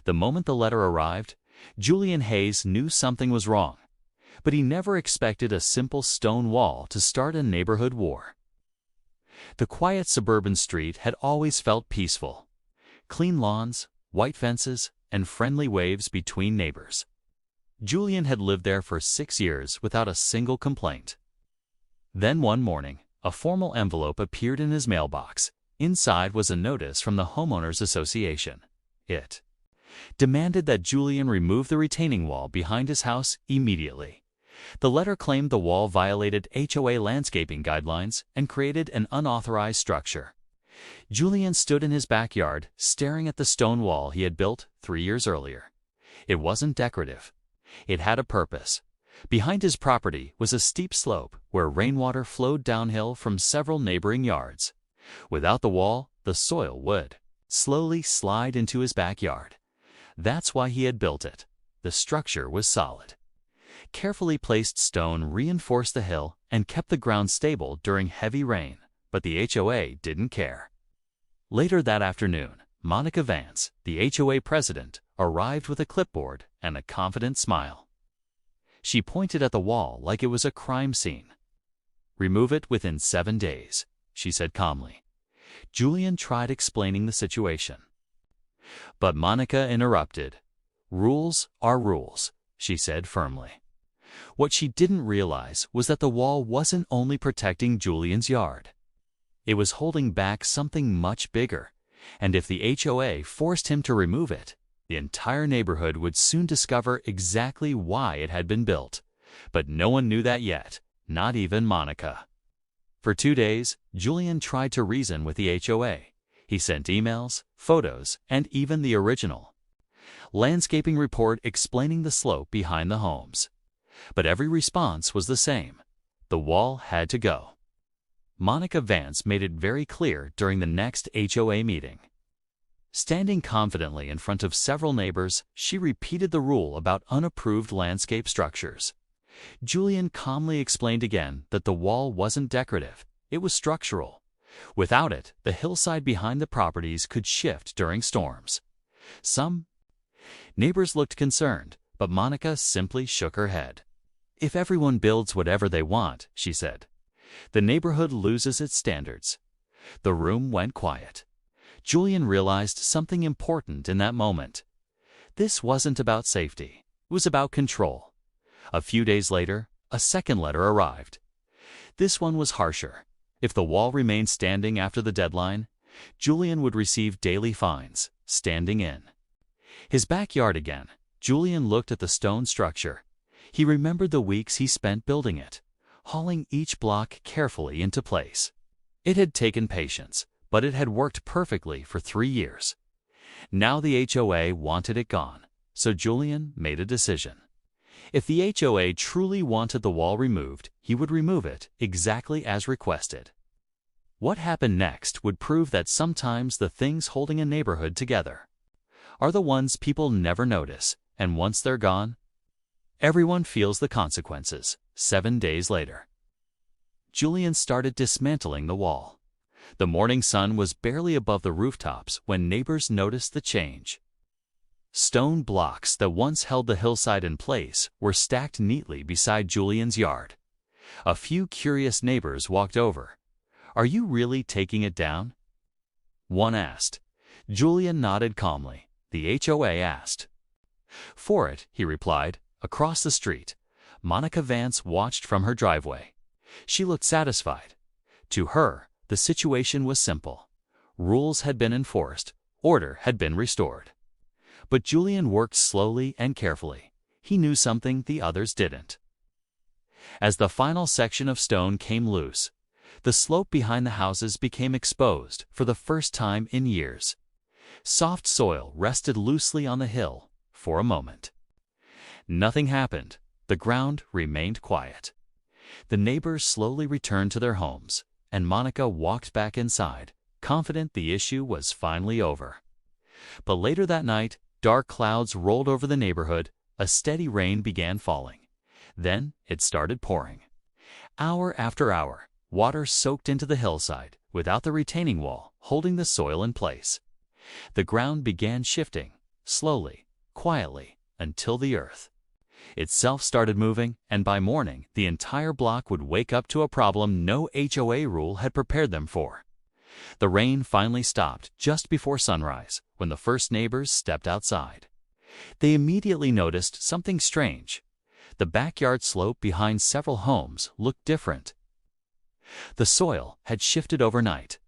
The moment the letter arrived, Julian Hayes knew something was wrong, but he never expected a simple stone wall to start a neighborhood war. The quiet suburban street had always felt peaceful. Clean lawns, white fences, and friendly waves between neighbors. Julian had lived there for 6 years without a single complaint. Then one morning, a formal envelope appeared in his mailbox. Inside was a notice from the Homeowners Association. It demanded that Julian remove the retaining wall behind his house immediately. The letter claimed the wall violated HOA landscaping guidelines and created an unauthorized structure. Julian stood in his backyard, staring at the stone wall he had built 3 years earlier. It wasn't decorative. It had a purpose. Behind his property was a steep slope where rainwater flowed downhill from several neighboring yards. Without the wall, the soil would slowly slide into his backyard. That's why he had built it. The structure was solid. Carefully placed stone reinforced the hill and kept the ground stable during heavy rain, but the HOA didn't care. Later that afternoon, Monica Vance, the HOA president, arrived with a clipboard and a confident smile. She pointed at the wall like it was a crime scene. "Remove it within 7 days," she said calmly. Julian tried explaining the situation, but Monica interrupted. "Rules are rules," she said firmly. What she didn't realize was that the wall wasn't only protecting Julian's yard. It was holding back something much bigger, and if the HOA forced him to remove it, the entire neighborhood would soon discover exactly why it had been built. But no one knew that yet, not even Monica. For 2 days, Julian tried to reason with the HOA. He sent emails, photos, and even the original landscaping report explaining the slope behind the homes. But every response was the same. The wall had to go. Monica Vance made it very clear during the next HOA meeting. Standing confidently in front of several neighbors, she repeated the rule about unapproved landscape structures. Julian calmly explained again that the wall wasn't decorative, it was structural. Without it, the hillside behind the properties could shift during storms. Some neighbors looked concerned, but Monica simply shook her head. "If everyone builds whatever they want," she said, "the neighborhood loses its standards." The room went quiet. Julian realized something important in that moment. This wasn't about safety. It was about control. A few days later, a second letter arrived. This one was harsher. If the wall remained standing after the deadline, Julian would receive daily fines, standing in his backyard again. Julian looked at the stone structure. He remembered the weeks he spent building it, hauling each block carefully into place. It had taken patience, but it had worked perfectly for 3 years. Now the HOA wanted it gone, so Julian made a decision. If the HOA truly wanted the wall removed, he would remove it exactly as requested. What happened next would prove that sometimes the things holding a neighborhood together are the ones people never notice, and once they're gone, everyone feels the consequences. 7 days later, Julian started dismantling the wall. The morning sun was barely above the rooftops when neighbors noticed the change. Stone blocks that once held the hillside in place were stacked neatly beside Julian's yard. A few curious neighbors walked over. "Are you really taking it down?" one asked. Julian nodded calmly. The HOA asked for it, he replied. Across the street, Monica Vance watched from her driveway. She looked satisfied. To her, the situation was simple. Rules had been enforced, order had been restored. But Julian worked slowly and carefully. He knew something the others didn't. As the final section of stone came loose, the slope behind the houses became exposed for the first time in years. Soft soil rested loosely on the hill for a moment. Nothing happened. The ground remained quiet. The neighbors slowly returned to their homes, and Monica walked back inside, confident the issue was finally over. But later that night, dark clouds rolled over the neighborhood. A steady rain began falling. Then it started pouring. Hour after hour, water soaked into the hillside without the retaining wall holding the soil in place. The ground began shifting. slowly, quietly, until the earth itself started moving, and by morning, the entire block would wake up to a problem no HOA rule had prepared them for. The rain finally stopped just before sunrise when the first neighbors stepped outside. They immediately noticed something strange. The backyard slope behind several homes looked different. The soil had shifted overnight.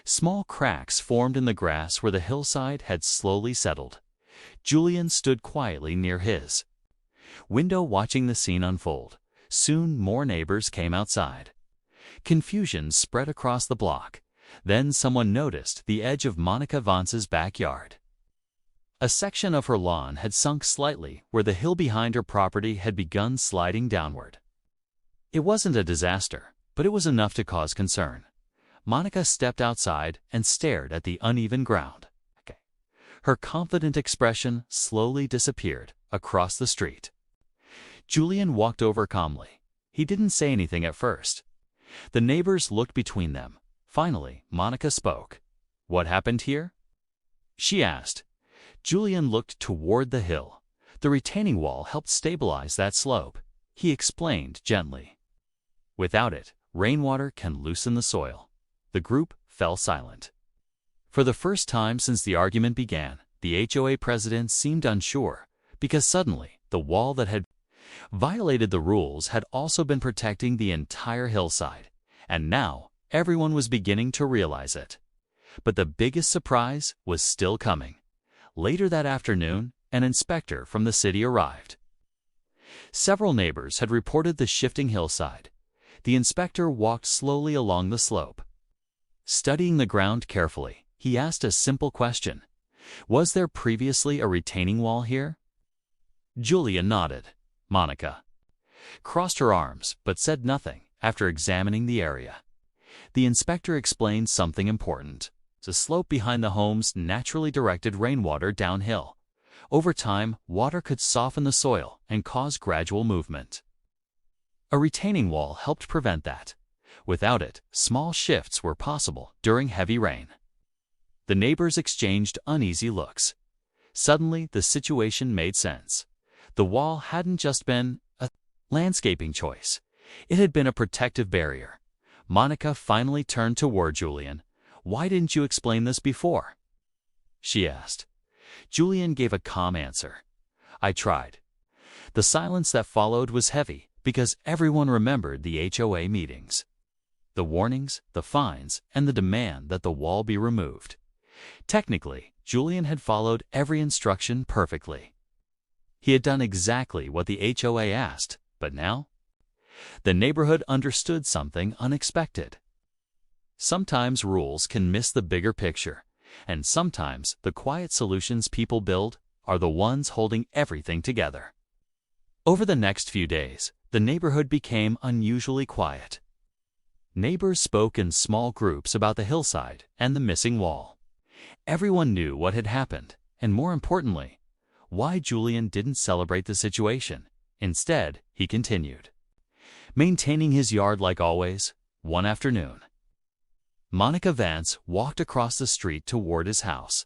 Small cracks formed in the grass where the hillside had slowly settled. Julian stood quietly near his window watching the scene unfold. Soon more neighbors came outside. Confusion spread across the block. Then someone noticed the edge of Monica Vance's backyard. A section of her lawn had sunk slightly where the hill behind her property had begun sliding downward. It wasn't a disaster, but it was enough to cause concern. Monica stepped outside and stared at the uneven ground. Her confident expression slowly disappeared across the street. Julian walked over calmly. He didn't say anything at first. The neighbors looked between them. Finally, Monica spoke. "What happened here?" she asked. Julian looked toward the hill. The retaining wall helped stabilize that slope. He explained gently. Without it, rainwater can loosen the soil. The group fell silent. For the first time since the argument began, the HOA president seemed unsure, because suddenly, the wall that had violated the rules had also been protecting the entire hillside, and now everyone was beginning to realize it. But the biggest surprise was still coming. Later that afternoon, an inspector from the city arrived. Several neighbors had reported the shifting hillside. The inspector walked slowly along the slope. Studying the ground carefully, he asked a simple question. Was there previously a retaining wall here? Julia nodded. Monica crossed her arms but said nothing after examining the area. The inspector explained something important. The slope behind the homes naturally directed rainwater downhill. Over time, water could soften the soil and cause gradual movement. A retaining wall helped prevent that. Without it, small shifts were possible during heavy rain. The neighbors exchanged uneasy looks. Suddenly, the situation made sense. The wall hadn't just been a landscaping choice. It had been a protective barrier. Monica finally turned toward Julian. "Why didn't you explain this before?" she asked. Julian gave a calm answer. "I tried." The silence that followed was heavy because everyone remembered the HOA meetings. The warnings, the fines, and the demand that the wall be removed. Technically, Julian had followed every instruction perfectly. He had done exactly what the HOA asked, but now? The neighborhood understood something unexpected. Sometimes rules can miss the bigger picture, and sometimes the quiet solutions people build are the ones holding everything together. Over the next few days, the neighborhood became unusually quiet. Neighbors spoke in small groups about the hillside and the missing wall. Everyone knew what had happened, and more importantly, why Julian didn't celebrate the situation. Instead, he continued, maintaining his yard like always. One afternoon, Monica Vance walked across the street toward his house.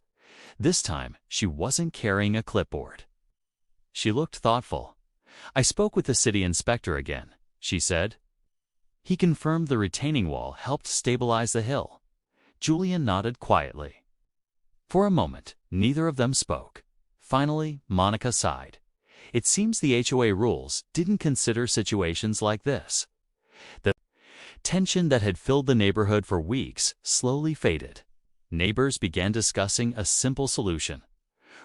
This time, she wasn't carrying a clipboard. She looked thoughtful. "I spoke with the city inspector again," she said. "He confirmed the retaining wall helped stabilize the hill." Julian nodded quietly. For a moment, neither of them spoke. Finally, Monica sighed. It seems the HOA rules didn't consider situations like this. The tension that had filled the neighborhood for weeks slowly faded. Neighbors began discussing a simple solution: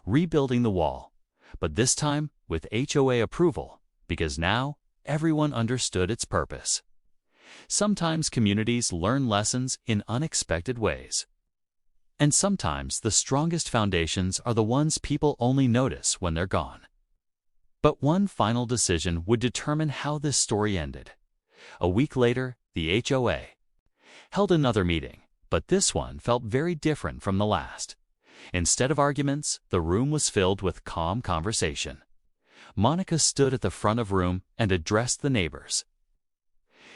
rebuilding the wall, but this time with HOA approval, because now everyone understood its purpose. Sometimes communities learn lessons in unexpected ways. And sometimes the strongest foundations are the ones people only notice when they're gone. But one final decision would determine how this story ended. A week later, the HOA held another meeting, but this one felt very different from the last. Instead of arguments, the room was filled with calm conversation. Monica stood at the front of the room and addressed the neighbors.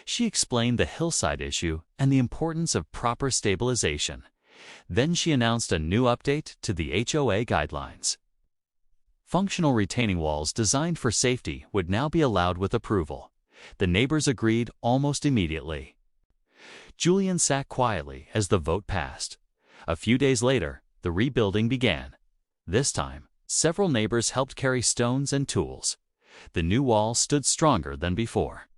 She explained the hillside issue and the importance of proper stabilization. Then she announced a new update to the HOA guidelines. Functional retaining walls designed for safety would now be allowed with approval. The neighbors agreed almost immediately. Julian sat quietly as the vote passed. A few days later, the rebuilding began. This time, several neighbors helped carry stones and tools. The new wall stood stronger than before,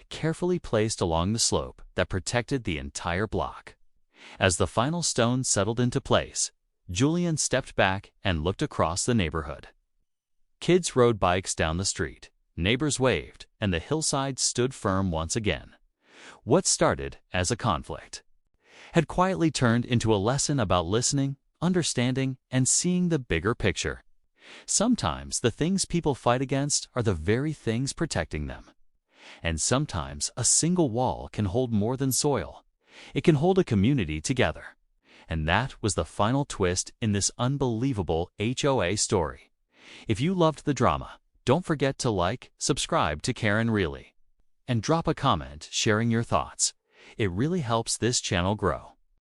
carefully placed along the slope that protected the entire block. As the final stone settled into place, Julian stepped back and looked across the neighborhood. Kids rode bikes down the street, neighbors waved, and the hillside stood firm once again. What started as a conflict had quietly turned into a lesson about listening, understanding, and seeing the bigger picture. Sometimes the things people fight against are the very things protecting them. And sometimes a single wall can hold more than soil. It can hold a community together. And that was the final twist in this unbelievable HOA story. If you loved the drama, don't forget to like, subscribe to Karen Really, and drop a comment sharing your thoughts. It really helps this channel grow.